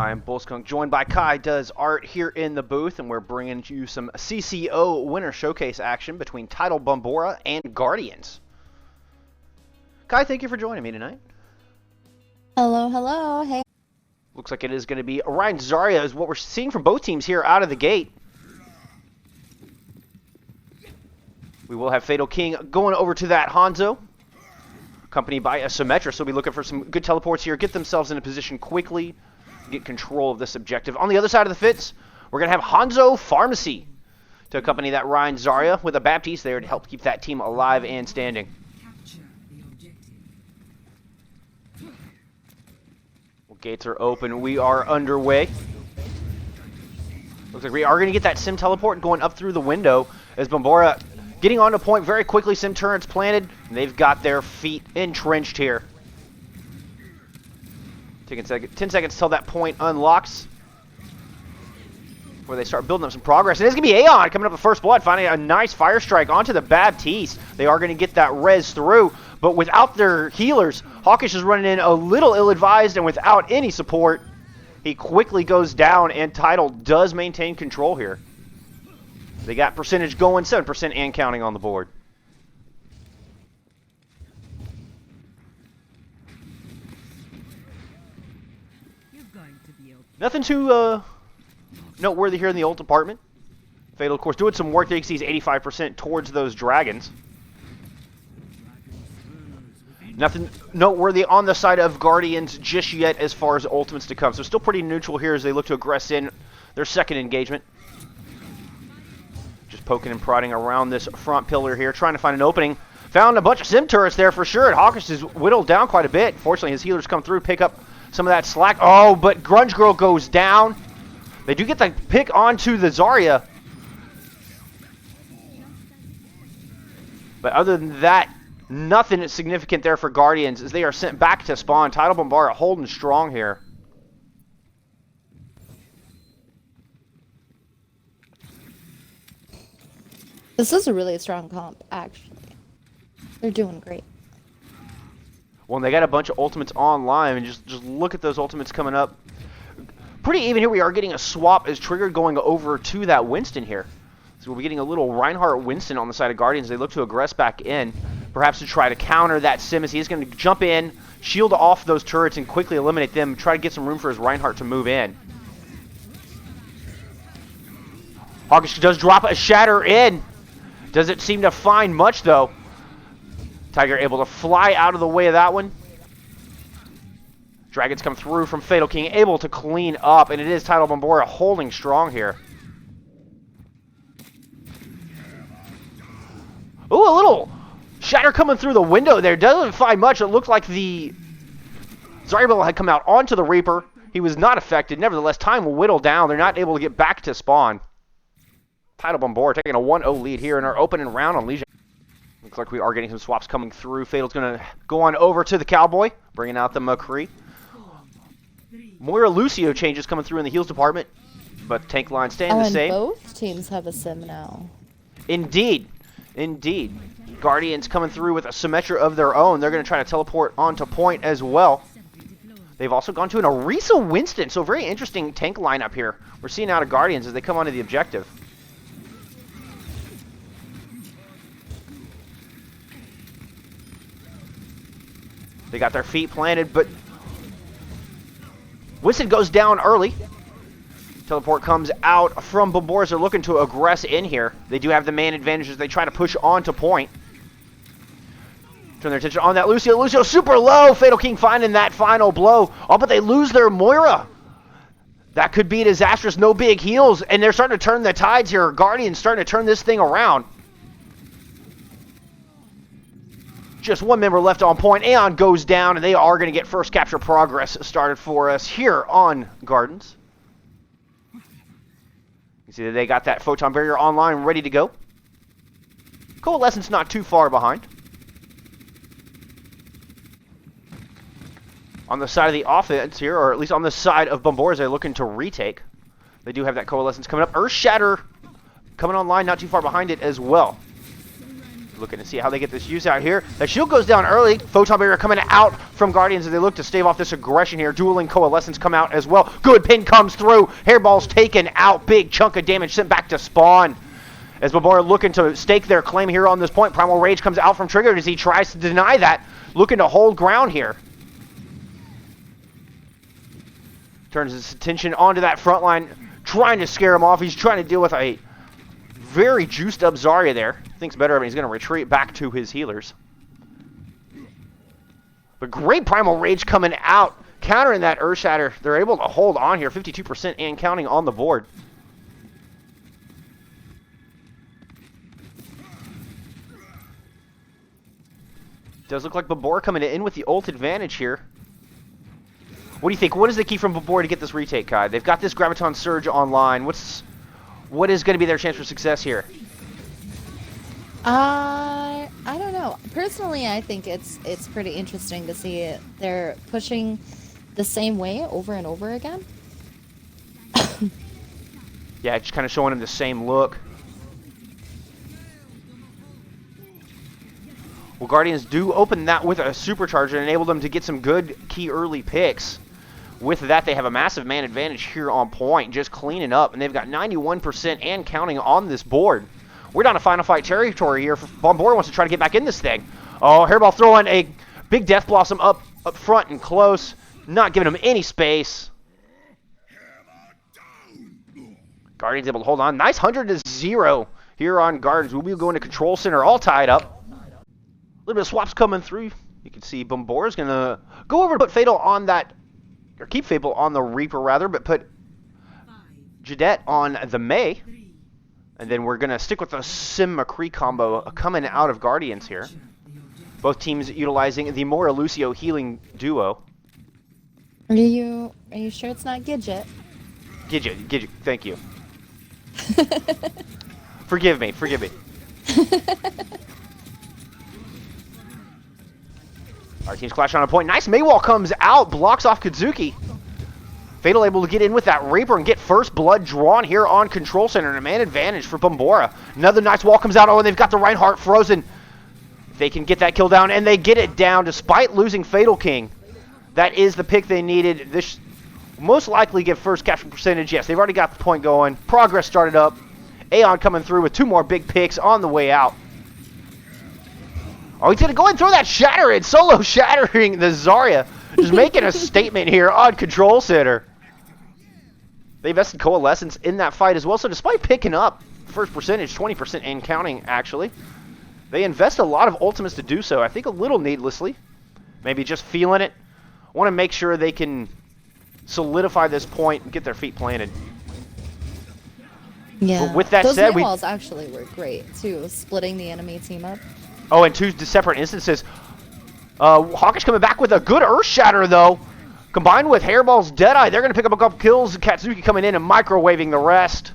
I'm Bullskunk, joined by Kai Does Art here in the booth, and we're bringing you some CCO Winter Showcase action between Tidal, Bombora, and Guardians. Kai, thank you for joining me tonight. Hello, hello, hey. Looks like it is going to be Orion Zarya is what we're seeing from both teams here out of the gate. We will have Fatal King going over to that Hanzo, accompanied by a Symmetra, so we'll be looking for some good teleports here, get themselves in a position quickly, get control of this objective. On the other side of the fence, we're going to have Hanzo Pharmacy to accompany that Ryan Zarya with a Baptiste there to help keep that team alive and standing. Well, gates are open. We are underway. Looks like we are going to get that Sim teleport going up through the window as Bombora getting onto point very quickly. Sim turrets planted, and they've got their feet entrenched here. Taking 10 seconds till that point unlocks, where they start building up some progress. And it's going to be Aeon coming up with first blood, finding a nice fire strike onto the Baptiste. They are going to get that res through, but without their healers, Hawkish is running in a little ill-advised, and without any support, he quickly goes down, and Tidal does maintain control here. They got percentage going, 7% and counting on the board. Nothing too noteworthy here in the ult department. Fatal, of course, doing some work there. You can see he's 85% towards those dragons. Nothing noteworthy on the side of Guardians just yet as far as ultimates to come. So still pretty neutral here as they look to aggress in their second engagement. Just poking and prodding around this front pillar here, trying to find an opening. Found a bunch of Sim turrets there for sure, and Hawkish is whittled down quite a bit. Fortunately, his healers come through, pick up some of that slack. Oh, but Grunge Girl goes down. They do get the pick onto the Zarya. But other than that, nothing significant there for Guardians as they are sent back to spawn. Tidal Bombora holding strong here. This is a really strong comp, actually. They're doing great. Well, they got a bunch of ultimates online, and just look at those ultimates coming up. Pretty even here. We are getting a swap as Trigger going over to that Winston here. So we'll be getting a little Reinhardt Winston on the side of Guardians. They look to aggress back in, perhaps to try to counter that Sim as he's going to jump in, shield off those turrets, and quickly eliminate them. Try to get some room for his Reinhardt to move in. Hawkish does drop a Shatter in. Doesn't seem to find much, though. Tiger able to fly out of the way of that one. Dragons come through from Fatal King, able to clean up, and it is Tidal Bombora holding strong here. Ooh, a little Shatter coming through the window there. Doesn't find much. It looked like the Zarya had come out onto the Reaper. He was not affected. Nevertheless, time will whittle down. They're not able to get back to spawn. Tidal Bombora taking a 1-0 lead here in our opening round on Legion. Looks like we are getting some swaps coming through. Fatal's going to go on over to the Cowboy, bringing out the McCree. Moira Lucio changes coming through in the heals department, but tank line staying the same. Both teams have a Sim now. Indeed. Indeed. Guardians coming through with a Symmetra of their own. They're going to try to teleport onto point as well. They've also gone to an Orisa Winston, so very interesting tank lineup here. We're seeing out of Guardians as they come onto the objective. They got their feet planted, but Winston goes down early. Teleport comes out from Bombora. They're looking to aggress in here. They do have the man advantage as they try to push on to point. Turn their attention on that Lucio. Lucio super low. Fatal King finding that final blow. Oh, but they lose their Moira. That could be disastrous. No big heals, and they're starting to turn the tides here. Guardians starting to turn this thing around. Just one member left on point. Aeon goes down, and they are going to get first capture progress started for us here on Gardens. You see that they got that Photon Barrier online ready to go. Coalescence not too far behind. On the side of the offense here, or at least on the side of Bombora, they're looking to retake. They do have that Coalescence coming up. Earth Shatter coming online not too far behind it as well. Looking to see how they get this use out here. That shield goes down early. Photon Barrier coming out from Guardians as they look to stave off this aggression here. Dueling Coalescence come out as well. Good pin comes through. Hairball's taken out. Big chunk of damage sent back to spawn. As Bombora looking to stake their claim here on this point. Primal Rage comes out from Trigger as he tries to deny that. Looking to hold ground here. Turns his attention onto that front line. Trying to scare him off. He's trying to deal with a very juiced up Zarya there. Thinks better of it. He's going to retreat back to his healers. But great Primal Rage coming out. Countering that Earth Shatter. They're able to hold on here. 52% and counting on the board. Does look like Bombora coming in with the ult advantage here. What do you think? What is the key from Bombora to get this retake, Kai? They've got this Graviton Surge online. What is going to be their chance for success here? I don't know. Personally, I think it's pretty interesting to see it. They're pushing the same way over and over again. Yeah, just kind of showing them the same look. Well, Guardians do open that with a supercharger and enable them to get some good key early picks. With that, they have a massive man advantage here on point, just cleaning up, and they've got 91% and counting on this board. We're down to final fight territory here. Bombora wants to try to get back in this thing. Oh, Hairball throwing a big Death Blossom up front and close, not giving him any space. Guardians able to hold on. Nice 100-0 here on Guardians. We'll be going to Control Center, all tied up. A little bit of swaps coming through. You can see Bombora's going to go over to put Fatal on that, or keep Fatal on the Reaper rather, but put Jadette on the Mei. And then we're going to stick with the Sim McCree combo coming out of Guardians here. Both teams utilizing the Mora Lucio healing duo. Are you sure it's not Gidget? Gidget, thank you. Forgive me. Our team's clashing on a point. Nice Maywall comes out, blocks off Kazuki. Fatal able to get in with that Reaper and get first blood drawn here on Control Center. And a man advantage for Bombora. Another nice wall comes out. Oh, and they've got the Reinhardt frozen. They can get that kill down, and they get it down despite losing Fatal King. That is the pick they needed. This most likely give first capture percentage. Yes, they've already got the point going. Progress started up. Aeon coming through with 2 more big picks on the way out. Oh, he's going to go and throw that Shatter in. Solo shattering the Zarya. Just making a statement here on Control Center. They invested Coalescence in that fight as well. So despite picking up first percentage, 20% and counting actually, they invest a lot of ultimates to do so. I think a little needlessly. Maybe just feeling it. Want to make sure they can solidify this point and get their feet planted. Yeah. But with that those said, walls actually were great too, splitting the enemy team up. Oh, and 2 separate instances. Hawkish coming back with a good Earth Shatter, though. Combined with Hairball's Deadeye, they're going to pick up a couple kills. Katsuki coming in and microwaving the rest.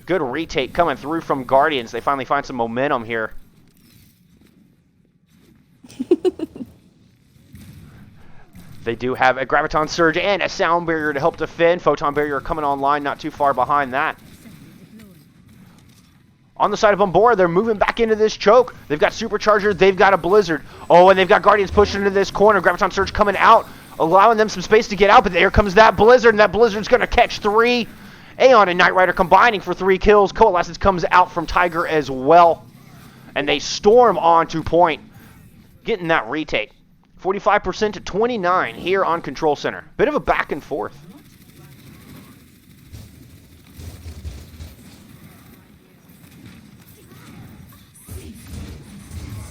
Good retake coming through from Guardians. They finally find some momentum here. They do have a Graviton Surge and a Sound Barrier to help defend. Photon Barrier coming online not too far behind that. On the side of Bombora, they're moving back into this choke. They've got Supercharger, they've got a Blizzard. Oh, and they've got Guardians pushing into this corner. Graviton Surge coming out, allowing them some space to get out, but there comes that Blizzard, and that Blizzard's going to catch 3. Aeon and Knight Rider combining for 3 kills. Coalescence comes out from Tiger as well. And they storm onto point, getting that retake. 45% to 29 here on Control Center. Bit of a back and forth.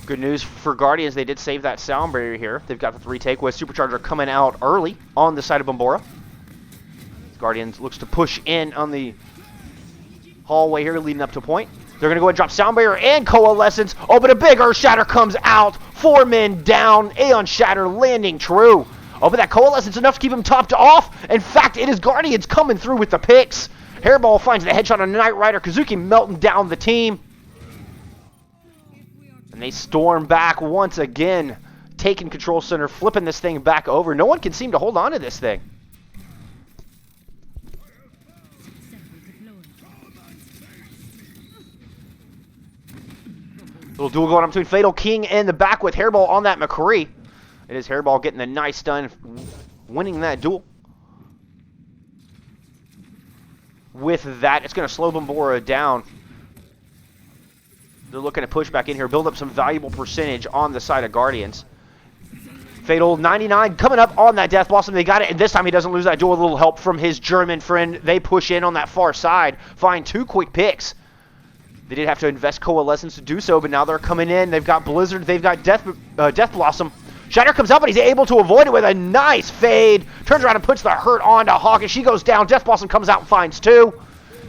Good news for Guardians, they did save that Sound Barrier here. They've got the retake with Supercharger coming out early on the side of Bombora. Guardians looks to push in on the hallway here leading up to point. They're going to go and drop Sound Barrier and Coalescence. Oh, but a big Earth Shatter comes out. 4 men down. Aeon Shatter landing true. Oh, but that Coalescence enough to keep him topped off. In fact, it is Guardians coming through with the picks. Hairball finds the headshot on Knight Rider. Kazuki melting down the team. And they storm back once again, taking Control Center, flipping this thing back over. No one can seem to hold on to this thing. Little duel going on between Fatal King in the back with Hairball on that McCree. It is Hairball getting the nice stun, winning that duel. With that, it's going to slow Bombora down. They're looking to push back in here, build up some valuable percentage on the side of Guardians. Fatal 99 coming up on that Death Blossom. They got it, and this time he doesn't lose that duel. A little help from his German friend. They push in on that far side, find 2 quick picks. They did have to invest Coalescence to do so, but now they're coming in. They've got Blizzard. They've got Death Blossom. Shatter comes up, but he's able to avoid it with a nice fade. Turns around and puts the hurt onto Hawk, and she goes down. Death Blossom comes out and finds 2.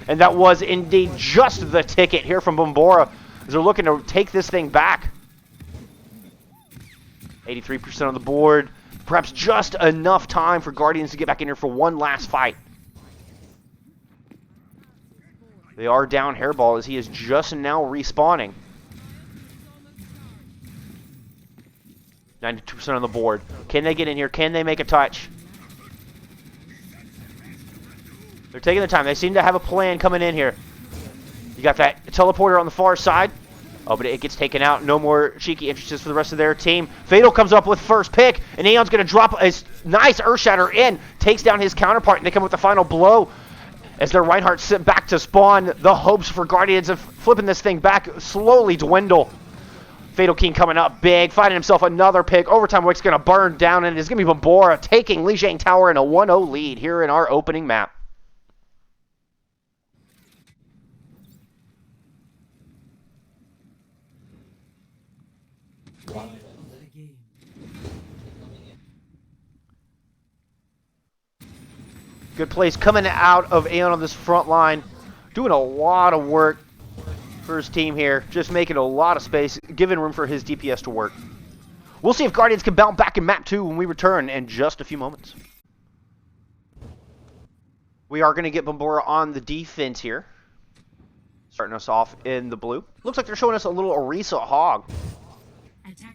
And that was indeed just the ticket here from Bombora, as they're looking to take this thing back. 83% on the board. Perhaps just enough time for Guardians to get back in here for one last fight. They are down Hairball as he is just now respawning. 92% on the board. Can they get in here? Can they make a touch? They're taking their time. They seem to have a plan coming in here. You got that teleporter on the far side. Oh, but it gets taken out. No more cheeky entrances for the rest of their team. Fatal comes up with first pick, and Aeon's going to drop a nice Earth Shatter in. Takes down his counterpart, and they come with the final blow. As their Reinhardt sit back to spawn, the hopes for Guardians of flipping this thing back slowly dwindle. Fatal King coming up big, finding himself another pick. Overtime Wick's going to burn down, and it's going to be Bombora taking Lijiang Tower in a 1-0 lead here in our opening map. Good plays coming out of Aeon on this front line. Doing a lot of work for his team here. Just making a lot of space, giving room for his DPS to work. We'll see if Guardians can bounce back in map 2 when we return in just a few moments. We are going to get Bombora on the defense here. Starting us off in the blue. Looks like they're showing us a little Orisa Hog.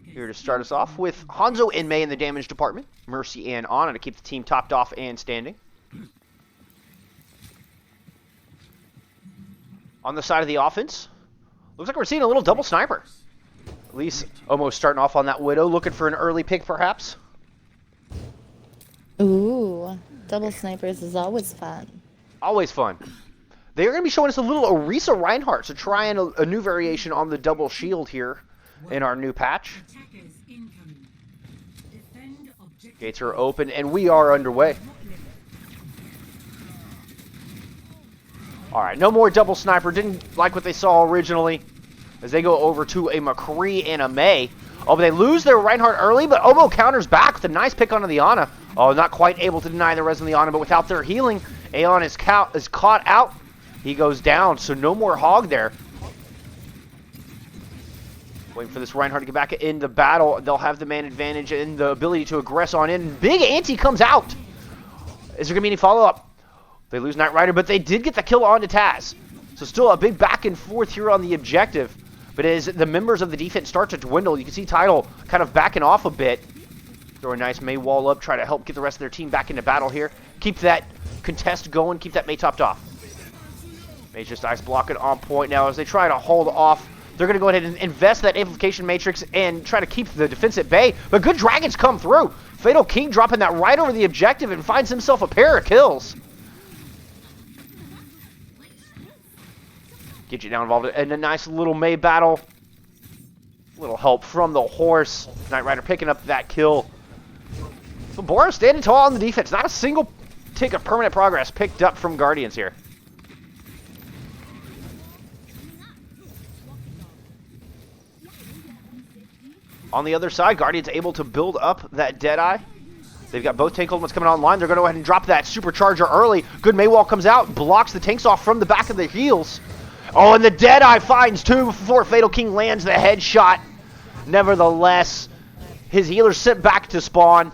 Here to start us off with Hanzo and Mei in the damage department. Mercy and Ana to keep the team topped off and standing. On the side of the offense, looks like we're seeing a little double sniper. At least almost starting off on that Widow, looking for an early pick perhaps. Ooh, double snipers is always fun. Always fun. They are going to be showing us a little Orisa Reinhardt, so trying a new variation on the double shield here in our new patch. Gates are open, and we are underway. Alright, no more double sniper. Didn't like what they saw originally. As they go over to a McCree and a Mei. Oh, but they lose their Reinhardt early, but Omo counters back with a nice pick onto the Ana. Oh, not quite able to deny the res on the Ana, but without their healing, Aeon is caught out. He goes down, so no more Hog there. Waiting for this Reinhardt to get back in the battle. They'll have the man advantage and the ability to aggress on in. Big Ante comes out. Is there going to be any follow-up? They lose Knight Rider, but they did get the kill onto Taz. So still a big back and forth here on the objective. But as the members of the defense start to dwindle, you can see Tidal kind of backing off a bit. Throw a nice Mei wall up, try to help get the rest of their team back into battle here. Keep that contest going, keep that Mei topped off. Mei's just ice blocking on point now as they try to hold off. They're going to go ahead and invest that amplification matrix and try to keep the defense at bay. But good dragons come through. Fatal King dropping that right over the objective and finds himself a pair of kills. Get you down involved in a nice little Mei battle. Little help from the horse. Knight Rider picking up that kill. Bombora standing tall on the defense. Not a single tick of permanent progress picked up from Guardians here. On the other side, Guardians able to build up that Deadeye. They've got both tank ultimates coming online. They're going to go ahead and drop that supercharger early. Good Mei wall comes out, blocks the tanks off from the back of the heels. Oh, and the Deadeye finds 2 before Fatal King lands the headshot. Nevertheless, his healer's sent back to spawn.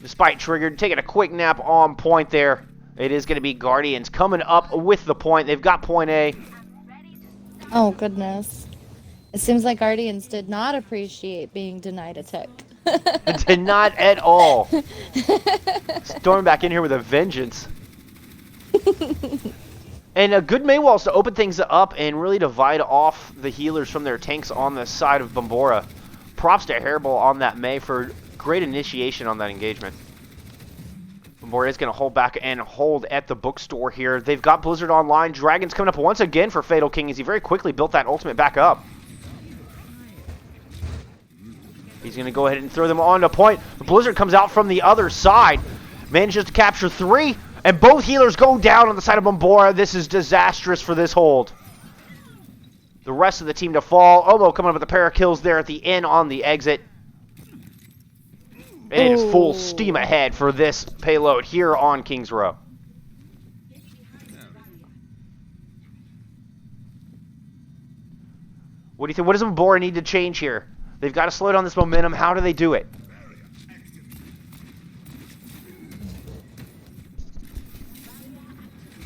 Despite triggered, taking a quick nap on point there. It is going to be Guardians coming up with the point. They've got point A. Oh, goodness. It seems like Guardians did not appreciate being denied a tick. Did not at all. Storming back in here with a vengeance. And a good Maywalls to open things up and really divide off the healers from their tanks on the side of Bombora. Props to Hairball on that May for great initiation on that engagement. Bombora is going to hold back and hold at the bookstore here. They've got Blizzard online. Dragon's coming up once again for Fatal King as he very quickly built that ultimate back up. He's going to go ahead and throw them on to point. The Blizzard comes out from the other side. Manages to capture 3. And both healers go down on the side of Bombora. This is disastrous for this hold. The rest of the team to fall. Omo coming up with a pair of kills there at the end on the exit. And it is full steam ahead for this payload here on Kings Row. What do you think? What does Bombora need to change here? They've got to slow down this momentum. How do they do it?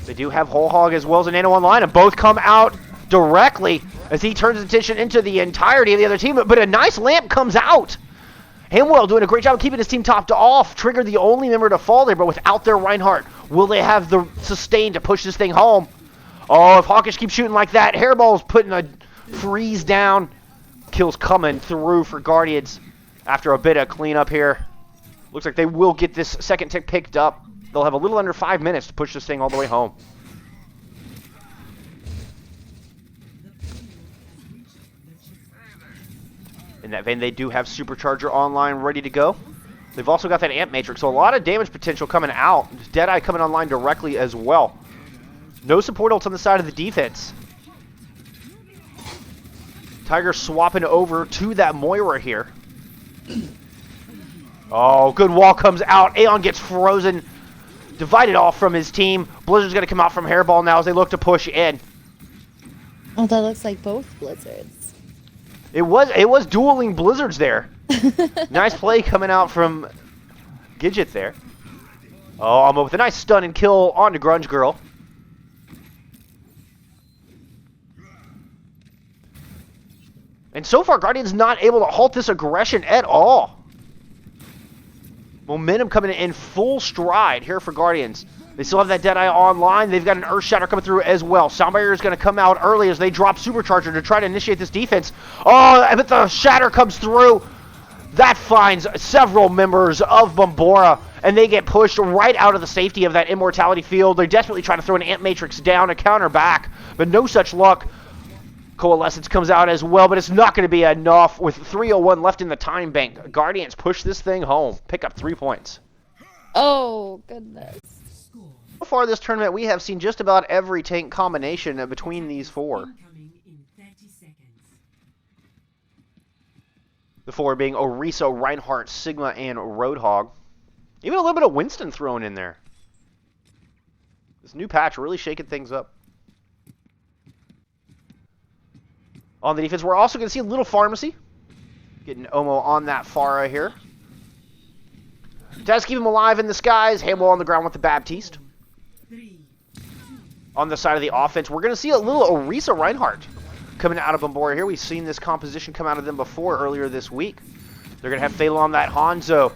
They do have Whole Hog as well as a Nano online, and both come out directly as he turns attention into the entirety of the other team. But a nice lamp comes out. Hamwell doing a great job of keeping his team topped off. Triggered the only member to fall there, but without their Reinhardt, will they have the sustain to push this thing home? Oh, if Hawkish keeps shooting like that, Hairball's putting a freeze down. Kills coming through for Guardians after a bit of cleanup here. Looks like they will get this second tick picked up. They'll have a little under 5 minutes to push this thing all the way home. In that vein, they do have Supercharger online ready to go. They've also got that Amp Matrix, so a lot of damage potential coming out. Deadeye coming online directly as well. No support ults on the side of the defense. Tiger swapping over to that Moira here. Oh, good wall comes out. Aeon gets frozen. Divided off from his team. Blizzard's going to come out from Hairball now as they look to push in. Oh, that looks like both Blizzards. It was dueling Blizzards there. Nice play coming out from Gidget there. Oh, Almo with a nice stun and kill onto Grunge Girl. And so far, Guardian's not able to halt this aggression at all. Momentum coming in full stride here for Guardians. They still have that Deadeye online. They've got an Earth Shatter coming through as well. Soundbarrier is going to come out early as they drop Supercharger to try to initiate this defense. Oh, but the Shatter comes through. That finds several members of Bombora, and they get pushed right out of the safety of that Immortality field. They're desperately trying to throw an Amp Matrix down to counter back, but no such luck. Coalescence comes out as well, but it's not going to be enough. With 3:01 left in the time bank, Guardians push this thing home. Pick up 3 points. Oh, goodness. So far this tournament, we have seen just about every tank combination between these four. The four being Oriso, Reinhardt, Sigma, and Roadhog. Even a little bit of Winston thrown in there. This new patch really shaking things up. On the defense, we're also going to see a little Pharmacy. Getting Omo on that Pharah here. Does keep him alive in the skies. Hamwell on the ground with the Baptiste. On the side of the offense, we're going to see a little Orisa Reinhardt coming out of Bombora here. We've seen this composition come out of them before earlier this week. They're going to have Fatal on that Hanzo.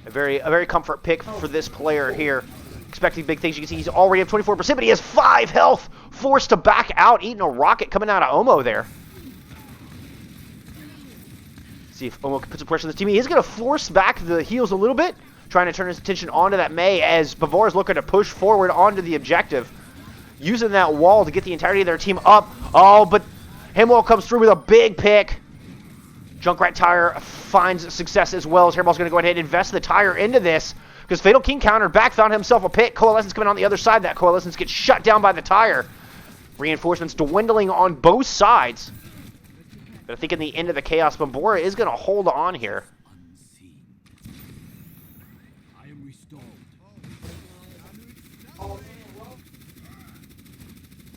A very comfort pick for this player here. Expecting big things. You can see he's already at 24%, but he has 5 health. Forced to back out, eating a rocket coming out of Omo there. See if Omo can put some pressure on this team. He is going to force back the heals a little bit, trying to turn his attention onto that Mei as Bavor is looking to push forward onto the objective. Using that wall to get the entirety of their team up. Oh, but Hamwell comes through with a big pick. Junkrat Tire finds success as well as Hairball's going to go ahead and invest the Tire into this. Because Fatal King countered back, found himself a pick. Coalescence coming on the other side. That Coalescence gets shut down by the Tire. Reinforcements dwindling on both sides. But I think in the end of the chaos, Bombora is going to hold on here.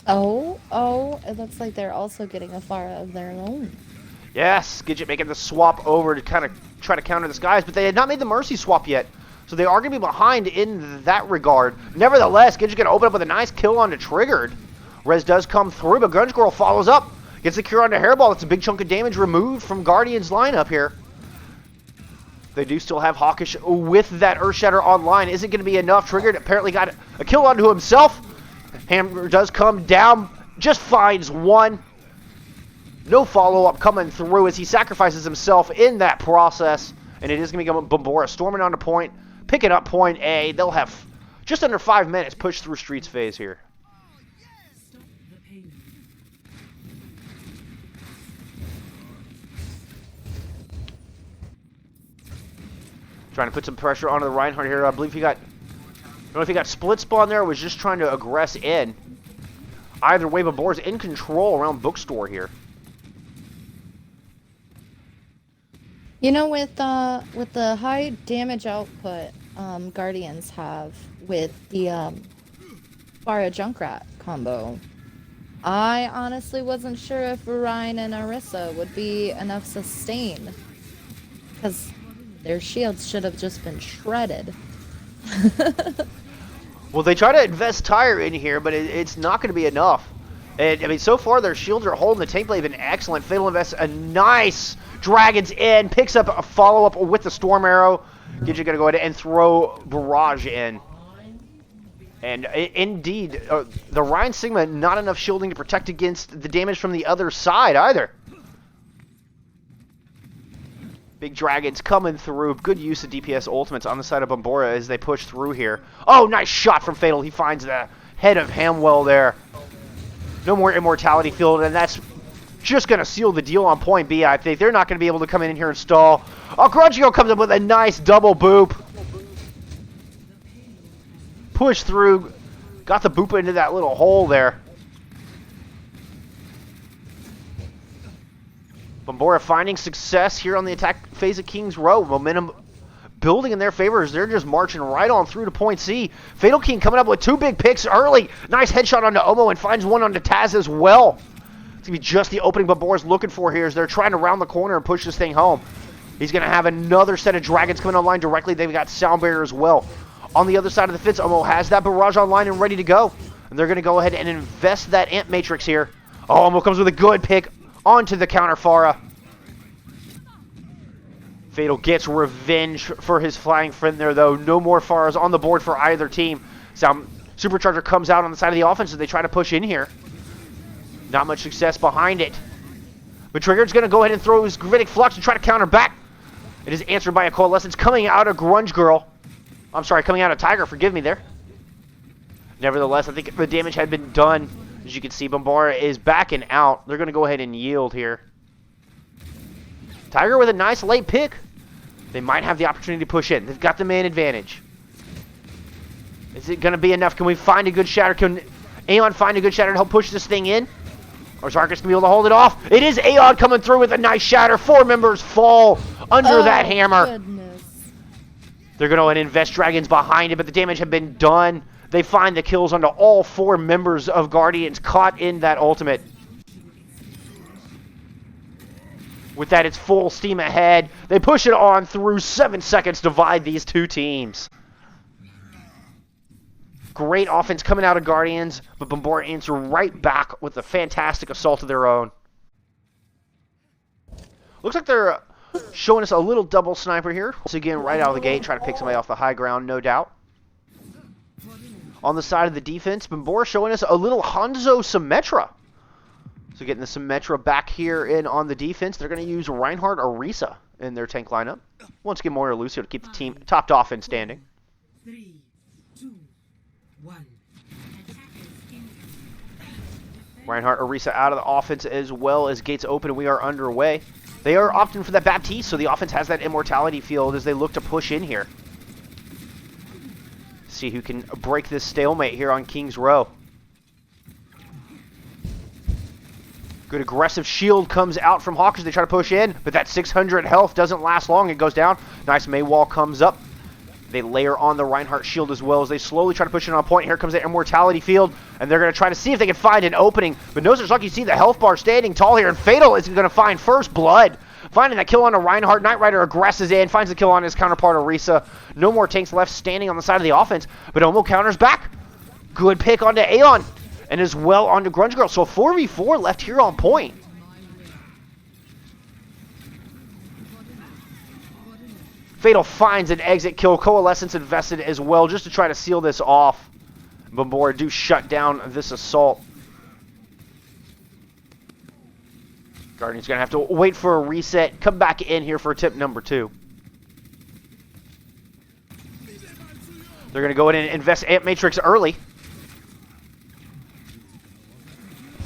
Oh, it looks like they're also getting a Pharah of their own. Yes, Gidget making the swap over to kind of try to counter this guys, but they had not made the Mercy swap yet. So they are going to be behind in that regard. Nevertheless, Gidget's going to open up with a nice kill onto Triggered. Res does come through, but Grunge Girl follows up. Gets the cure onto Hairball. That's a big chunk of damage removed from Guardian's lineup here. They do still have Hawkish with that Earthshatter online. Is it going to be enough? Triggered apparently got a kill onto himself. Hammer does come down, just finds one. No follow-up coming through as he sacrifices himself in that process. And it is going to be Bombora storming onto point, picking up point A. They'll have just under 5 minutes pushed through Streets phase here. Trying to put some pressure onto the Reinhardt here. I believe he got... I don't know if he got split spawn there or was just trying to aggress in. Either way, Bombora's in control around Bookstore here. You know, with the high damage output Guardians have with the Pharah Junkrat combo, I honestly wasn't sure if Orion and Orisa would be enough sustain. Because their shields should have just been shredded. Well, they try to invest Tire in here, but it's not going to be enough. And, I mean, so far their shields are holding. The tank blade have been excellent. Fatal invests a nice Dragon's in, picks up a follow-up with the Storm Arrow. Gidget going to go ahead and throw Barrage in. And indeed, the Ryan Sigma, not enough shielding to protect against the damage from the other side either. Big Dragons coming through. Good use of DPS ultimates on the side of Bombora as they push through here. Oh, nice shot from Fatal. He finds the head of Hamwell there. No more Immortality Field, and that's just going to seal the deal on point B, I think. They're not going to be able to come in here and stall. Oh, Grudgio comes up with a nice double boop. Push through. Got the boop into that little hole there. Bombora finding success here on the attack phase of King's Row. Momentum building in their favor as they're just marching right on through to point C. Fatal King coming up with 2 big picks early. Nice headshot onto Omo and finds one onto Taz as well. It's going to be just the opening Bombora's looking for here as they're trying to round the corner and push this thing home. He's going to have another set of Dragons coming online directly. They've got Sound Barrier as well. On the other side of the fence, Omo has that Barrage online and ready to go. And they're going to go ahead and invest that Ant Matrix here. Oh, Omo comes with a good pick onto the counter Pharah. Fatal gets revenge for his flying friend there, though. No more Pharahs on the board for either team. Sound Supercharger comes out on the side of the offense as they try to push in here. Not much success behind it. But Triggered's going to go ahead and throw his Gravitic Flux and try to counter back. It is answered by a Coalescence coming out of Grunge Girl. I'm sorry, coming out of Tiger. Forgive me there. Nevertheless, I think the damage had been done. As you can see, Bombora is backing out. They're going to go ahead and yield here. Tiger with a nice late pick. They might have the opportunity to push in. They've got the man advantage. Is it going to be enough? Can we find a good shatter? Can Aeon find a good shatter to help push this thing in? Or is Zarkus going to be able to hold it off? It is Aeon coming through with a nice shatter. 4 members fall under that hammer. Goodness. They're going to go ahead and invest Dragons behind it, but the damage had been done. They find the kills onto all 4 members of Guardians caught in that ultimate. With that, it's full steam ahead. They push it on through. 7 seconds divide these 2 teams. Great offense coming out of Guardians, but Bombora answer right back with a fantastic assault of their own. Looks like they're showing us a little double sniper here. So again, right out of the gate, try to pick somebody off the high ground, no doubt. On the side of the defense, Bombora showing us a little Hanzo Symmetra. So getting the Symmetra back here in on the defense. They're going to use Reinhardt or Orisa in their tank lineup. Once again, Moira Lucio to keep the team topped off and standing. 3, 2, 1. Reinhardt, Orisa out of the offense as well as gates open and we are underway. They are opting for that Baptiste, so the offense has that immortality field as they look to push in here. See who can break this stalemate here on King's Row. Good aggressive shield comes out from Hawkers. They try to push in, but that 600 health doesn't last long. It goes down. Nice Maywall comes up. They layer on the Reinhardt shield as well as they slowly try to push it on point. Here comes the Immortality Field, and they're going to try to see if they can find an opening. But Nozer's lucky. You see the health bar standing tall here, and Fatal is going to find first blood. Finding that kill on a Reinhardt. Knight Rider aggresses in, finds the kill on his counterpart, Orisa. No more tanks left standing on the side of the offense, but Omo counters back. Good pick onto Aeon, and as well onto Grunge Girl. So 4v4 left here on point. Fatal finds an exit kill. Coalescence invested as well just to try to seal this off. Bombora do shut down this assault. Guardian's going to have to wait for a reset. Come back in here for tip number 2. They're going to go in and invest Amp Matrix early.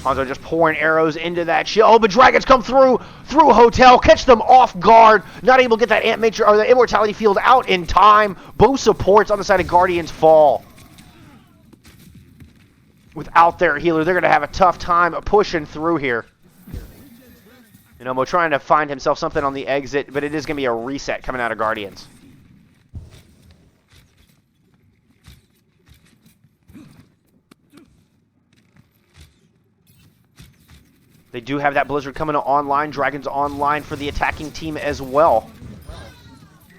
Hanzo just pouring arrows into that shield. Oh, but dragons come through Hotel, catch them off guard. Not able to get that Amp Matrix or the Immortality Field out in time. Both supports on the side of Guardians fall. Without their healer, they're going to have a tough time pushing through here. And Omo trying to find himself something on the exit, but it is going to be a reset coming out of Guardians. They do have that Blizzard coming online. Dragons online for the attacking team as well.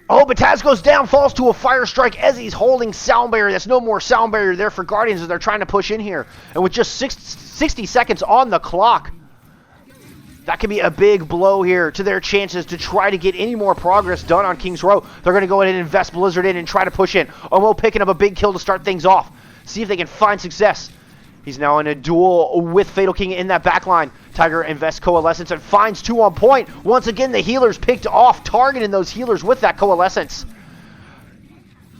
Oh, but Taz goes down, falls to a fire strike as he's holding sound barrier. That's no more sound barrier there for Guardians as they're trying to push in here. And with just 60 seconds on the clock, that could be a big blow here to their chances to try to get any more progress done on Kings Row. They're going to go ahead and invest Blizzard in and try to push in. Omo picking up a big kill to start things off. See if they can find success. He's now in a duel with Fatal King in that backline. Tiger invests Coalescence and finds 2 on point. Once again, the healers picked off, targeting those healers with that Coalescence.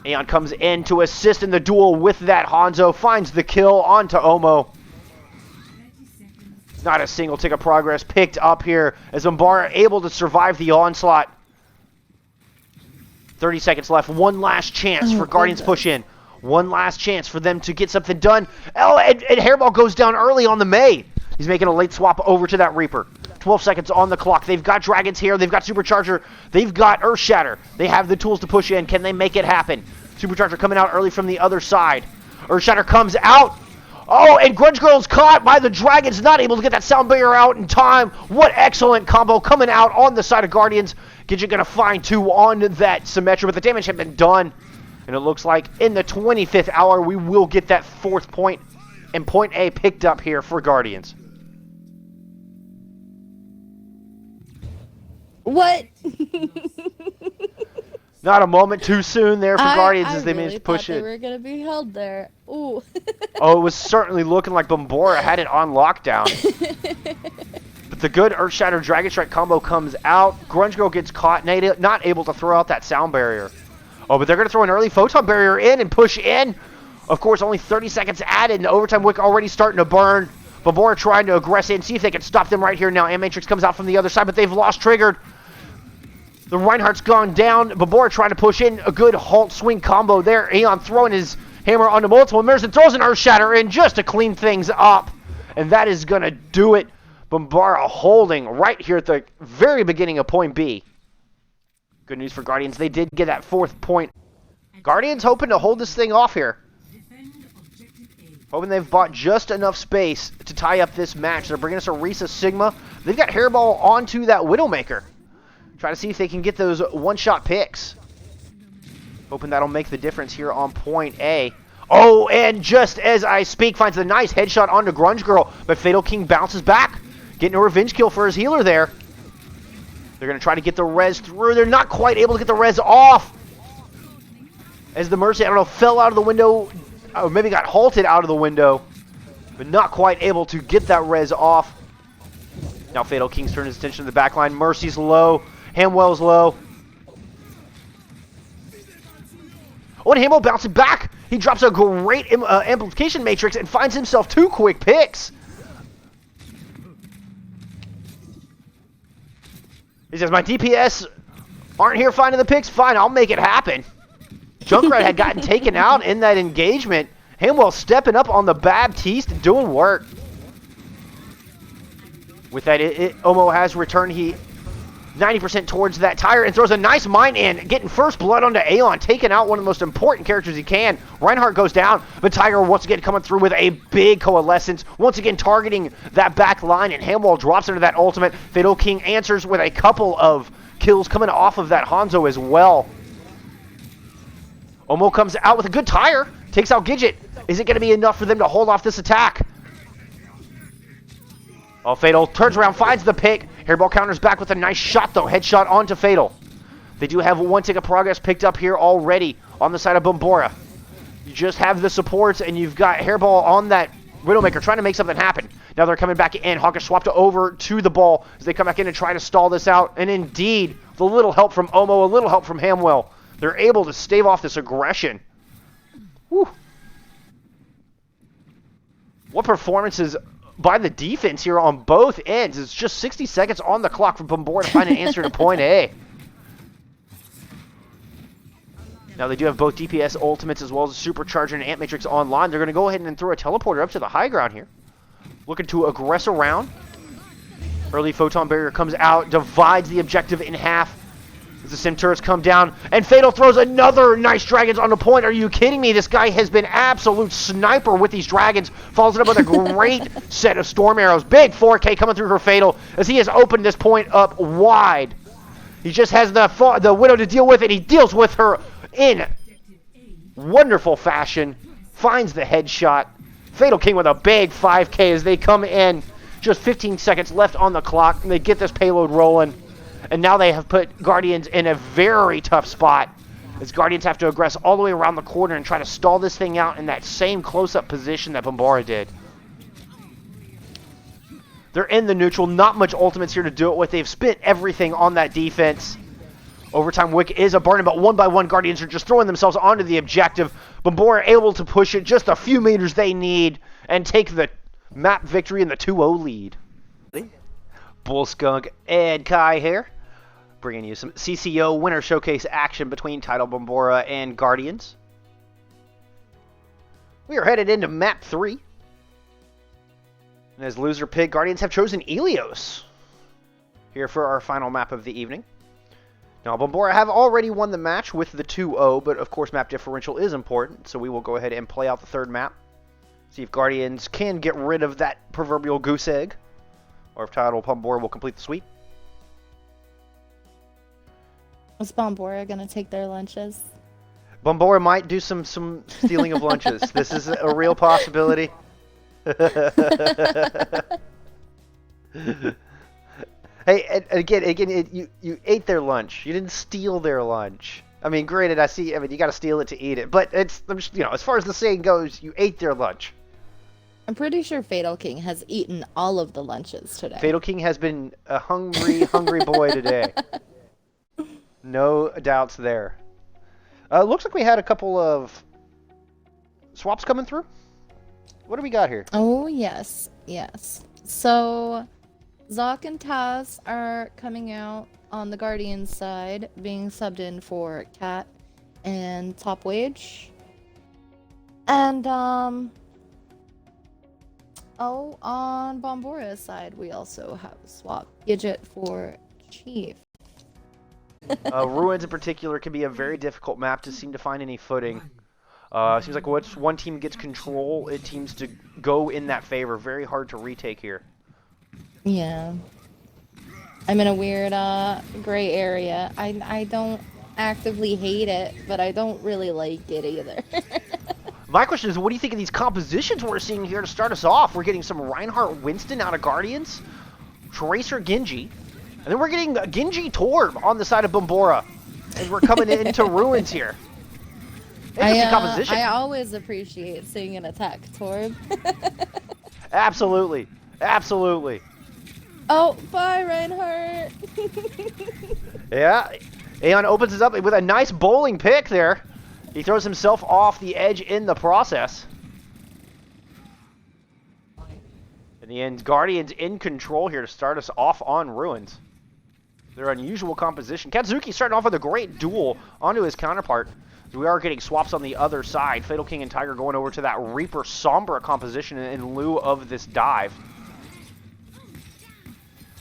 Aeon comes in to assist in the duel with that Hanzo. Finds the kill onto Omo. Not a single tick of progress picked up here as Bombora able to survive the onslaught. 30 seconds left. One last chance for Guardians push in. One last chance for them to get something done. Oh, and Hairball goes down early on the May. He's making a late swap over to that Reaper. 12 seconds on the clock. They've got Dragons here. They've got Supercharger. They've got Earthshatter. They have the tools to push in. Can they make it happen? Supercharger coming out early from the other side. Earthshatter comes out. Oh, and Grunge Girl's caught by the Dragons. Not able to get that sound barrier out in time. What excellent combo coming out on the side of Guardians. Gidget going to find 2 on that Symmetra, but the damage had been done. And it looks like in the 25th hour, we will get that 4th point and point A picked up here for Guardians. What? Not a moment too soon there for Guardians as they really managed to push it. They were going to be held there. Ooh. Oh, it was certainly looking like Bombora had it on lockdown. But the good Earthshatter Dragon Strike combo comes out. Grunge Girl gets caught, not able to throw out that sound barrier. Oh, but they're going to throw an early Photon Barrier in and push in. Of course, only 30 seconds added, and the overtime wick already starting to burn. Bombora trying to aggress in, see if they can stop them right here now. Matrix comes out from the other side, but they've lost Triggered. The Reinhardt's gone down. Bombora trying to push in a good halt swing combo there. Aeon throwing his hammer onto multiple mirrors and throws an Earthshatter in just to clean things up. And that is going to do it. Bombora holding right here at the very beginning of point B. Good news for Guardians. They did get that 4th point. Guardians hoping to hold this thing off here. Hoping they've bought just enough space to tie up this match. They're bringing us a Risa Sigma. They've got Hairball onto that Widowmaker. Try to see if they can get those one-shot picks. Hoping that'll make the difference here on point A. Oh, and just as I speak, finds a nice headshot onto Grunge Girl. But Fatal King bounces back. Getting a revenge kill for his healer there. They're going to try to get the res through. They're not quite able to get the res off. As the Mercy, I don't know, fell out of the window. Or maybe got halted out of the window. But not quite able to get that res off. Now Fatal King's turned his attention to the back line. Mercy's low. Hamwell's low. Oh, and Hamwell bouncing back. He drops a great amplification matrix and finds himself 2 quick picks. He says, my DPS aren't here finding the picks. Fine, I'll make it happen. Junkrat had gotten taken out in that engagement. Hamwell stepping up on the Baptiste, doing work. With that, Omo has returned. He 90% towards that tire and throws a nice mine in, getting first blood onto Aeon, taking out one of the most important characters he can. Reinhardt goes down, but Tiger once again coming through with a big Coalescence, once again targeting that back line, and Hamwell drops into that ultimate. Fatal King answers with a couple of kills coming off of that Hanzo as well. Omo comes out with a good tire, takes out Gidget. Is it going to be enough for them to hold off this attack? Oh, Fatal turns around, finds the pick. Hairball counters back with a nice shot, though. Headshot onto Fatal. They do have one tick of progress picked up here already on the side of Bombora. You just have the supports, and you've got Hairball on that Widowmaker trying to make something happen. Now they're coming back in. Hawkish swapped over to the ball as they come back in and try to stall this out. And indeed, with a little help from Omo, a little help from Hamwell, they're able to stave off this aggression. Whew. What performances by the defense here on both ends. It's just 60 seconds on the clock for Bombora to find an answer to point A. Now they do have both DPS ultimates as well as a Supercharger and Ant Matrix online. They're going to go ahead and throw a teleporter up to the high ground here. Looking to aggress around. Early Photon Barrier comes out, divides the objective in half. As the Sim turrets come down, and Fatal throws another nice Dragons on the point. Are you kidding me? This guy has been absolute sniper with these Dragons. Follows it up with a great set of Storm Arrows. Big 4K coming through for Fatal as he has opened this point up wide. He just has the Widow to deal with it. He deals with her in wonderful fashion. Finds the headshot. Fatal King with a big 5K as they come in. Just 15 seconds left on the clock, and they get this payload rolling. And now they have put Guardians in a very tough spot, as Guardians have to aggress all the way around the corner and try to stall this thing out in that same close-up position that Bombora did. They're in the neutral, not much ultimates here to do it with. They've spent everything on that defense. Overtime Wick is a burn, but one by one Guardians are just throwing themselves onto the objective. Bombora able to push it just a few meters they need and take the map victory in the 2-0 lead. Bullskunk and Kai here, bringing you some CCO Winter Showcase action between Tidal, Bombora, and Guardians. We are headed into Map 3. And as loser pick, Guardians have chosen Ilios here for our final map of the evening. Now, Bombora have already won the match with the 2-0, but of course map differential is important, so we will go ahead and play out the third map. See if Guardians can get rid of that proverbial goose egg, or if Tidal Bombora will complete the sweep. Is Bombora gonna take their lunches? Bombora might do some stealing of lunches. This is a real possibility. Hey, and again, you ate their lunch. You didn't steal their lunch. I mean, granted, you got to steal it to eat it, but it's, as far as the saying goes, you ate their lunch. I'm pretty sure Fatal King has eaten all of the lunches today. Fatal King has been a hungry boy today. No doubts there. Looks like we had a couple of swaps coming through. What do we got here? Oh, yes. So, Zoc and Taz are coming out on the Guardian side, being subbed in for Cat and Top Wage. And, on Bombora's side, we also have a swap Gidget for Chief. Ruins in particular can be a very difficult map to seem to find any footing. Seems like once one team gets control, it seems to go in that favor. Very hard to retake here. Yeah. I'm in a weird, gray area. I don't actively hate it, but I don't really like it either. My question is, what do you think of these compositions we're seeing here to start us off? We're getting some Reinhardt Winston out of Guardians, Tracer Genji, and then we're getting Genji Torb on the side of Bombora as we're coming into Ruins here. Interesting composition. I always appreciate seeing an attack Torb. Absolutely. Oh, bye, Reinhardt. Yeah, Aeon opens us up with a nice bowling pick there. He throws himself off the edge in the process. In the end, Guardians in control here to start us off on Ruins. Their unusual composition. Katsuki starting off with a great duel onto his counterpart. We are getting swaps on the other side. Fatal King and Tiger going over to that Reaper Sombra composition in lieu of this dive.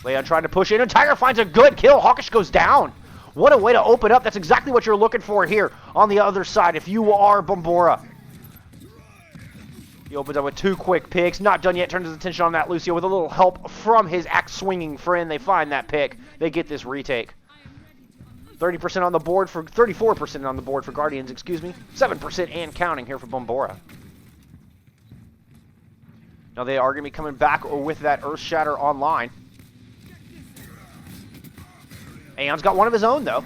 Leon trying to push in, and Tiger finds a good kill. Hawkish goes down. What a way to open up. That's exactly what you're looking for here on the other side if you are Bombora. He opens up with two quick picks. Not done yet. Turns his attention on that Lucio with a little help from his axe-swinging friend. They find that pick. They get this retake. 30% on the board for 34% on the board for Guardians, 7% and counting here for Bombora. Now they are going to be coming back with that Earth Shatter online. Aeon's got one of his own though.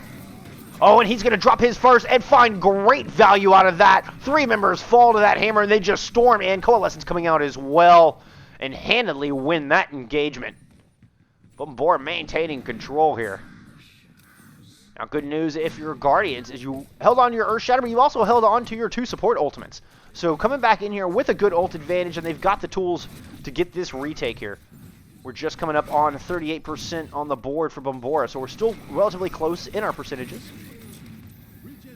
Oh, and he's going to drop his first and find great value out of that. 3 members fall to that hammer, and they just storm in. Coalescence coming out as well and handedly win that engagement. Bombora maintaining control here. Now, good news if you're Guardians is you held on to your Earth Shatter, but you also held on to your 2 support ultimates. So coming back in here with a good ult advantage, and they've got the tools to get this retake here. We're just coming up on 38% on the board for Bombora, so we're still relatively close in our percentages.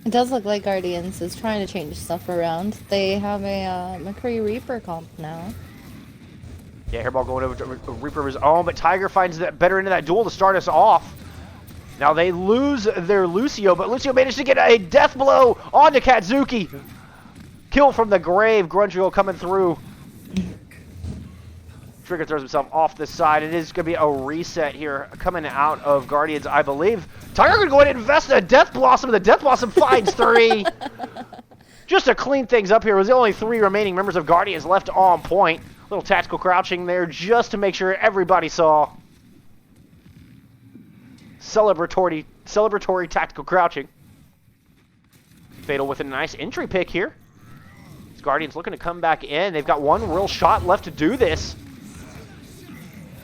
It does look like Guardians is trying to change stuff around. They have a McCree Reaper comp now. Yeah, Hairball going over to Reaper of his own, but Tiger finds that better into that duel to start us off. Now they lose their Lucio, but Lucio managed to get a death blow onto Katsuki. Kill from the grave, Grungill coming through. Trigger throws himself off the side. It is going to be a reset here coming out of Guardians, I believe. Tiger going to go ahead and invest in a Death Blossom. The Death Blossom finds 3. Just to clean things up here, was the only 3 remaining members of Guardians left on point. Little tactical crouching there just to make sure everybody saw. Celebratory tactical crouching. Fatal with a nice entry pick here. These Guardians looking to come back in. They've got 1 real shot left to do this.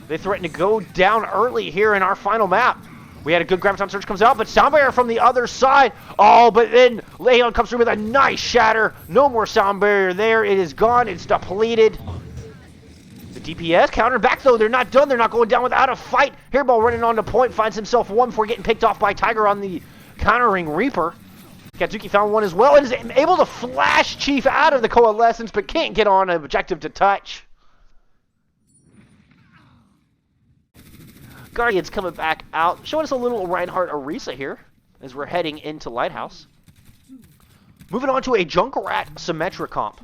They threaten to go down early here in our final map. We had a good Graviton Surge comes out, but Sound Barrier from the other side. Oh, but then Leon comes through with a nice shatter. No more Sound Barrier there. It is gone. It's depleted. The DPS counter back, though. They're not done. They're not going down without a fight. Hairball running on to point. Finds himself 1 before getting picked off by Tiger on the countering Reaper. Katsuki found 1 as well and is able to flash Chief out of the Coalescence, but can't get on an objective to touch. Guardians coming back out, showing us a little Reinhardt Orisa here as we're heading into Lighthouse. Moving on to a Junkrat Symmetra comp.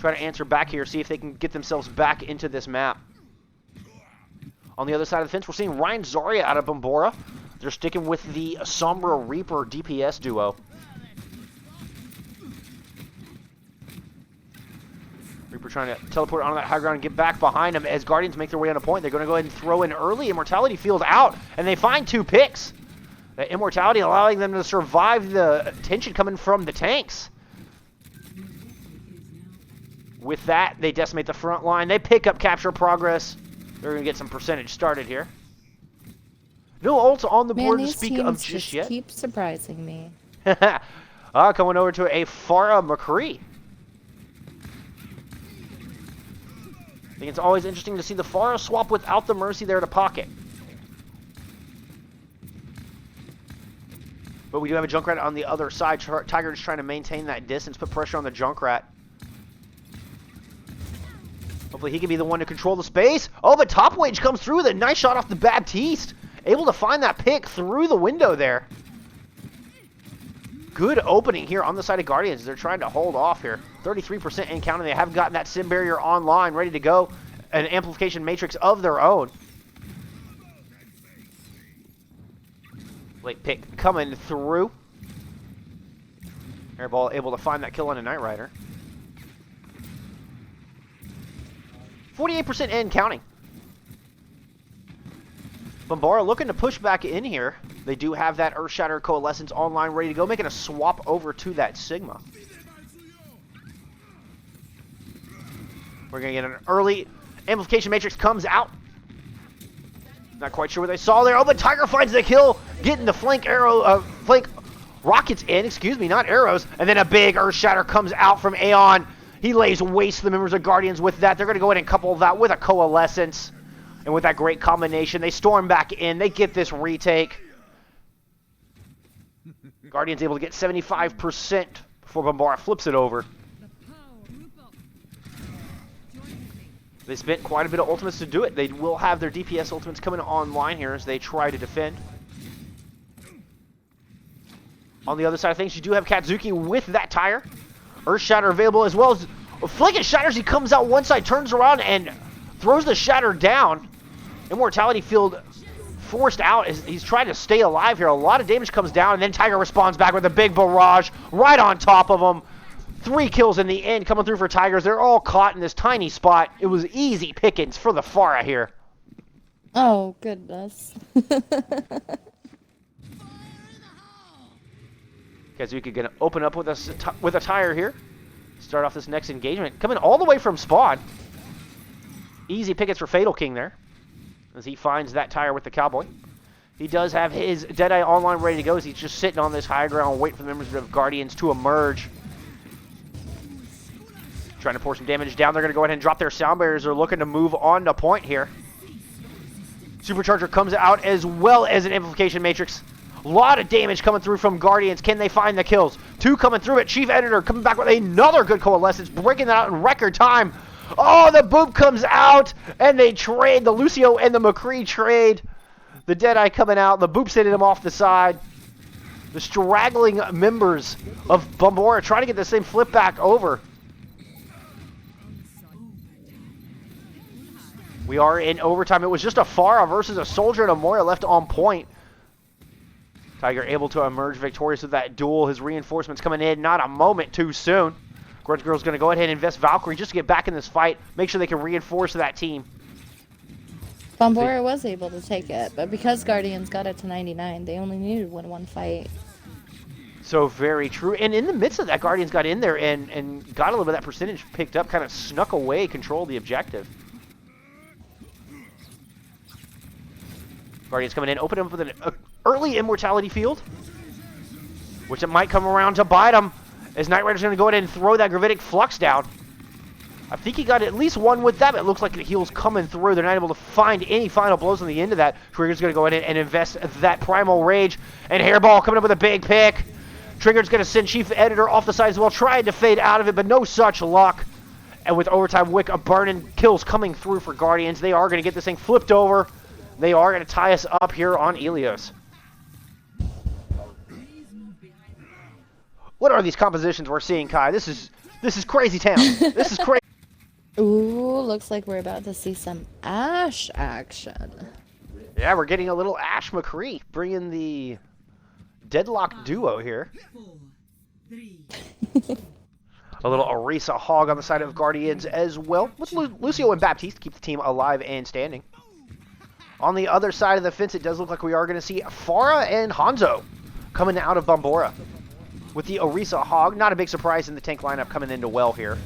Try to answer back here, see if they can get themselves back into this map. On the other side of the fence, we're seeing Ryan Zarya out of Bombora. They're sticking with the Sombra Reaper DPS duo. Reaper trying to teleport onto that high ground and get back behind him as Guardians make their way on a point. They're going to go ahead and throw in early. Immortality field out, and they find 2 picks. That Immortality allowing them to survive the tension coming from the tanks. With that, they decimate the front line. They pick up capture progress. They're going to get some percentage started here. No ults on the board to speak of just yet. Keep surprising me. Coming over to a Farah McCree. I think it's always interesting to see the Farah swap without the Mercy there to pocket. But we do have a Junkrat on the other side. Tiger is trying to maintain that distance, put pressure on the Junkrat. Hopefully he can be the one to control the space. Oh, but Top Wage comes through with a nice shot off the Baptiste. Able to find that pick through the window there. Good opening here on the side of Guardians. They're trying to hold off here. 33% in counting. They haven't gotten that Sim Barrier online, ready to go. An amplification matrix of their own. Late pick coming through. Airball able to find that kill on a Knight Rider. 48% in counting. Bombora looking to push back in here. They do have that Earthshatter Coalescence online ready to go, making a swap over to that Sigma. We're going to get an early amplification matrix comes out. Not quite sure what they saw there. Oh, but Tiger finds the kill, getting the flank rockets in, excuse me, not arrows. And then a big Earthshatter comes out from Aeon. He lays waste to the members of Guardians with that. They're going to go ahead and couple that with a Coalescence. And with that great combination, they storm back in. They get this retake. Guardians able to get 75% before Bombora flips it over. They spent quite a bit of ultimates to do it. They will have their DPS ultimates coming online here as they try to defend. On the other side of things, you do have Katsuki with that tire. Earthshatter available as well as Flick shatters. He comes out one side, turns around, and throws the shatter down. Immortality field forced out as he's trying to stay alive here. A lot of damage comes down, and then Tiger responds back with a big barrage right on top of him. 3 kills in the end coming through for Tigers. They're all caught in this tiny spot. It was easy pickings for the Farah here. Oh, goodness. Guys, we could gonna open up with a tire here. Start off this next engagement. Coming all the way from spawn. Easy pickets for Fatal King there, as he finds that tire with the Cowboy. He does have his Deadeye online ready to go, as he's just sitting on this high ground waiting for the members of Guardians to emerge. Trying to pour some damage down. They're going to go ahead and drop their sound barriers. They're looking to move on to point here. Supercharger comes out as well as an Amplification Matrix. A lot of damage coming through from Guardians. Can they find the kills? 2 coming through it. Chief Editor coming back with another good Coalescence, breaking that out in record time. Oh, the Boop comes out, and they trade. The Lucio and the McCree trade. The Deadeye coming out. The Boop's hitting him off the side. The straggling members of Bombora trying to get the same flip back over. We are in overtime. It was just a Farah versus a Soldier and a Moira left on point. Tiger able to emerge victorious with that duel. His reinforcements coming in not a moment too soon. Grudge Girl's going to go ahead and invest Valkyrie just to get back in this fight. Make sure they can reinforce that team. Bombora was able to take it, but because Guardians got it to 99, they only needed to win 1 fight. So very true. And in the midst of that, Guardians got in there and got a little bit of that percentage picked up, kind of snuck away, controlled the objective. Guardians coming in, open up with an early Immortality field, which it might come around to bite them, as Knight Rider's going to go ahead and throw that Gravitic Flux down. I think he got at least one with that, but it looks like the heal's coming through. They're not able to find any final blows on the end of that. Trigger's going to go ahead and invest that Primal Rage, and Hairball coming up with a big pick. Trigger's going to send Chief Editor off the side as well, trying to fade out of it, but no such luck. And with Overtime Wick, a burning kills coming through for Guardians. They are going to get this thing flipped over. They are going to tie us up here on Ilios. What are these compositions we're seeing, Kai? This is crazy town. This is crazy. Ooh, looks like we're about to see some Ashe action. Yeah, we're getting a little Ashe McCree, bringing the deadlock duo here. 4, 3. A little Orisa Hog on the side of Guardians as well, with Lucio and Baptiste to keep the team alive and standing. On the other side of the fence, it does look like we are going to see Farah and Hanzo coming out of Bombora. With the Orisa Hog, not a big surprise in the tank lineup coming into well here.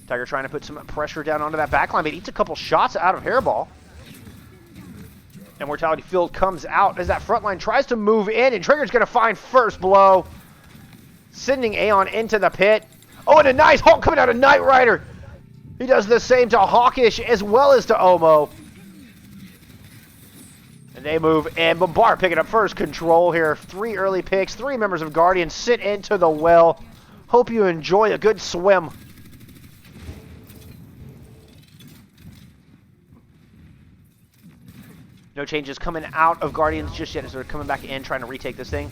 Tiger trying to put some pressure down onto that backline, but eats a couple shots out of Hairball. Immortality Field comes out as that front line tries to move in, and Trigger's going to find first blow. Sending Aeon into the pit. Oh, and a nice Hulk coming out of Knight Rider. He does the same to Hawkish as well as to Omo. And they move, and Bombard picking up first control here. 3 early picks, 3 members of Guardians sit into the well. Hope you enjoy a good swim. No changes coming out of Guardians just yet as they're coming back in, trying to retake this thing.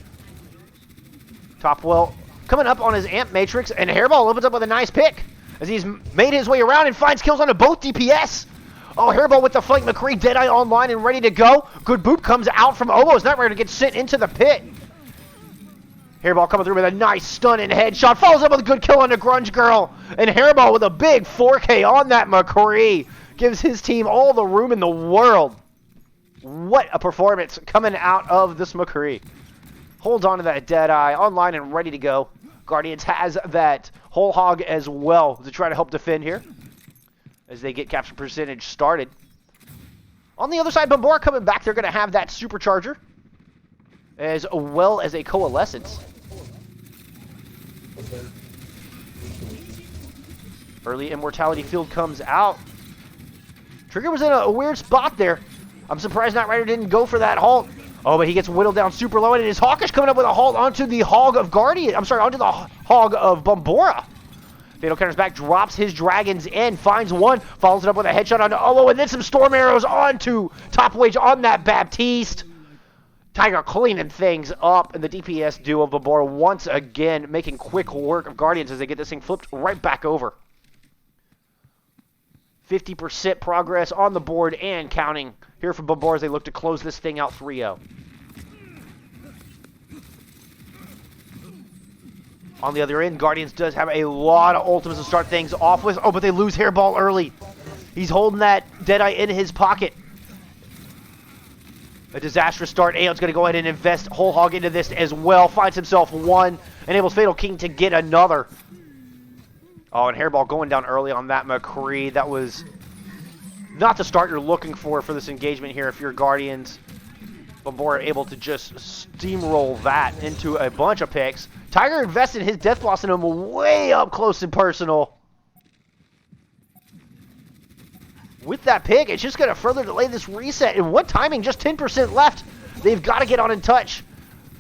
Top well coming up on his Amp Matrix, and Hairball opens up with a nice pick as he's made his way around and finds kills onto both DPS. Oh, Hairball with the flank. McCree, Deadeye online and ready to go. Good boop comes out from Omo's Knight Rider to get sent into the pit. Hairball coming through with a nice stun and headshot. Follows up with a good kill on the Grunge Girl. And Hairball with a big 4K on that McCree. Gives his team all the room in the world. What a performance coming out of this McCree. Holds on to that Deadeye online and ready to go. Guardians has that whole hog as well to try to help defend here as they get capture percentage started. On the other side, Bombora coming back. They're going to have that Supercharger as well as a Coalescence. Early Immortality Field comes out. Trigger was in a weird spot there. I'm surprised Knight Rider didn't go for that halt. Oh, but he gets whittled down super low, and it is Hawkish coming up with a halt onto the Hog of Guardian. I'm sorry, onto the Hog of Bombora. Fatal counters back, drops his dragons in, finds one, follows it up with a headshot onto Olo, and then some storm arrows onto Top Wage on that Baptiste. Tiger cleaning things up, and the DPS duo of Bombora once again making quick work of Guardians as they get this thing flipped right back over. 50% progress on the board and counting here for Bombora as they look to close this thing out 3-0. On the other end, Guardians does have a lot of ultimates to start things off with. Oh, but they lose Hairball early. He's holding that Deadeye in his pocket. A disastrous start. Aeon's going to go ahead and invest whole hog into this as well. Finds himself one. Enables Fatal King to get another. Oh, and Hairball going down early on that McCree. That was not the start you're looking for this engagement here if you're Guardians. Bombora able to just steamroll that into a bunch of picks. Tiger invested his Death Blossom in him way up close and personal. With that pick, it's just going to further delay this reset. And what timing? Just 10% left. They've got to get on in touch.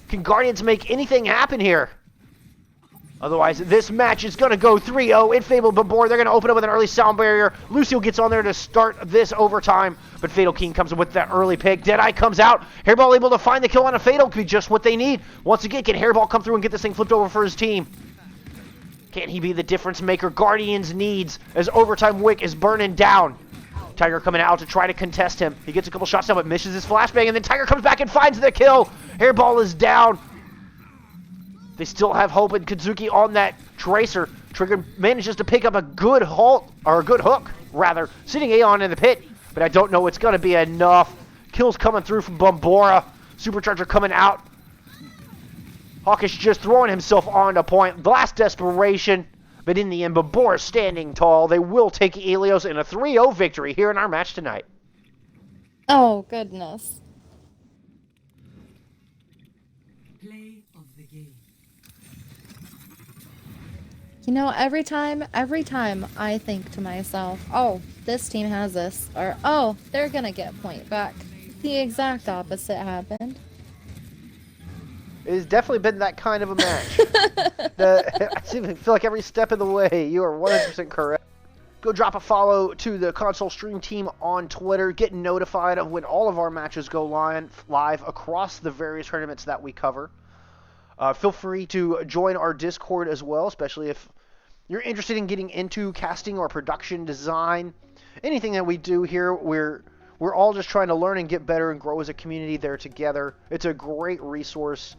Can Guardians make anything happen here? Otherwise, this match is going to go 3-0 in favor of Bombora. They're going to open up with an early sound barrier. Lucio gets on there to start this overtime. But Fatal King comes in with that early pick. Deadeye comes out. Hairball able to find the kill on a Fatal. Could be just what they need. Once again, can Hairball come through and get this thing flipped over for his team? Can he be the difference maker Guardians needs as overtime wick is burning down? Tiger coming out to try to contest him. He gets a couple shots down but misses his flashbang. And then Tiger comes back and finds the kill. Hairball is down. They still have hope, and Kazuki on that Tracer. Trigger manages to pick up a good hook, sitting Aeon in the pit, but I don't know it's going to be enough. Kills coming through from Bombora. Supercharger coming out. Hawkish just throwing himself onto point. Last desperation, but in the end, Bombora standing tall. They will take Helios in a 3-0 victory here in our match tonight. Oh, goodness. Play of the game. You know, every time I think to myself, oh, this team has this, or oh, they're gonna get point back. The exact opposite happened. It has definitely been that kind of a match. I feel like every step of the way, you are 100% correct. Go drop a follow to the Console Stream team on Twitter. Get notified of when all of our matches go live across the various tournaments that we cover. Feel free to join our Discord as well, especially if you're interested in getting into casting or production design. Anything that we do here, we're all just trying to learn and get better and grow as a community there together. It's a great resource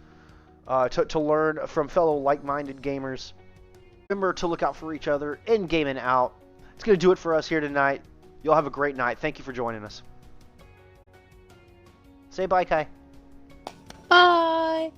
to learn from fellow like-minded gamers. Remember to look out for each other in game and out. It's going to do it for us here tonight. You'll have a great night. Thank you for joining us. Say bye, Kai. Bye!